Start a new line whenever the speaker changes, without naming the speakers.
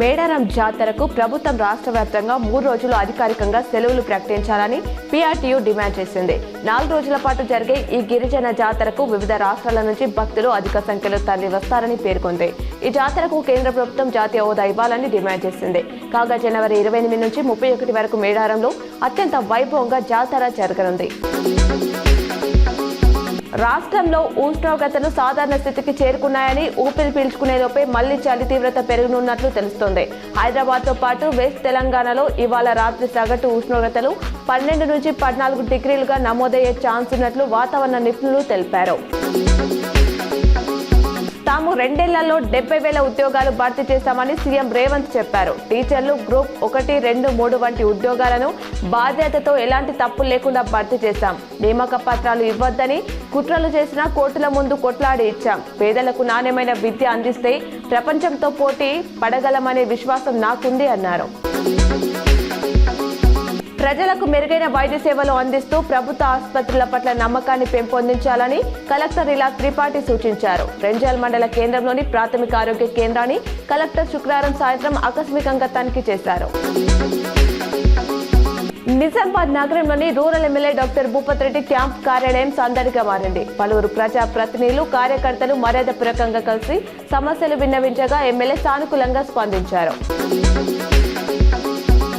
మేడారం జాతరకు ప్రభుత్వం రాష్ట్ర వ్యాప్తంగా 3 రోజులు అధికారికంగా సెలవులు ప్రకటించాలని పీఆర్టీయూ డిమాండ్ చేసింది. 4 రోజుల పాటు జరిగే ఈ గిరిజన జాతరకు వివిధ రాష్ట్రాల నుంచి భక్తులు అధిక సంఖ్యలో తరలి వస్తారని పేర్కొంది. ఈ జాతరకు కేంద్ర ప్రభుత్వం జాతీయ హోదా ఇవ్వాలని డిమాండ్ చేసింది. కాగా జనవరి 28 నుంచి 31 వరకు మేడారంలో అత్యంత వైభవంగా జాతర జరగనుంది. రాష్ట్రంలో ఉష్ణోగ్రతలు సాధారణ స్థితికి చేరుకున్నాయని, ఊపిరి పీల్చుకునేలోపే మళ్లీ చలి తీవ్రత పెరగనున్నట్లు తెలుస్తోంది. హైదరాబాద్తో పాటు వెస్ట్ తెలంగాణలో ఇవాళ రాత్రి సగటు ఉష్ణోగ్రతలు 12 నుంచి 14 డిగ్రీలుగా నమోదయ్యే ఛాన్స్ ఉన్నట్లు వాతావరణ నిపుణులు తెలిపారు. తాము 2 ఏళ్లలో 70,000 ఉద్యోగాలు భర్తీ చేశామని సీఎం రేవంత్ చెప్పారు. టీచర్లు గ్రూప్ 1, 2, 3 వంటి ఉద్యోగాలను బాధ్యతతో ఎలాంటి తప్పులు లేకుండా భర్తీ చేశాం. నియామక పత్రాలు ఇవ్వొద్దని కుట్రలు చేసినా కోర్టుల ముందు కొట్లాడి ఇచ్చాం. పేదలకు నాణ్యమైన విద్య అందిస్తే ప్రపంచంతో పోటీ పడగలమనే విశ్వాసం నాకుంది అన్నారు. ప్రజలకు మెరుగైన వైద్య సేవలు అందిస్తూ ప్రభుత్వ ఆసుపత్రుల పట్ల నమ్మకాన్ని పెంపొందించాలని కలెక్టర్ ఇలా త్రిపాఠి సూచించారు. రెంజల్ మండల కేంద్రంలోని ప్రాథమిక ఆరోగ్య కేంద్రాన్ని కలెక్టర్ శుక్రవారం సాయంత్రం ఆకస్మికంగా తనిఖీ చేశారు. నిజామాబాద్ నగరంలోని rural MLA doctor Bhupat Reddy camp కార్యాలయం సందడిగా మారింది. పలువురు ప్రజా ప్రతినిధులు, కార్యకర్తలు మర్యాదపూర్వకంగా కలిసి సమస్యలు విన్నవించగా ఎమ్మెల్యే సానుకూలంగా స్పందించారు.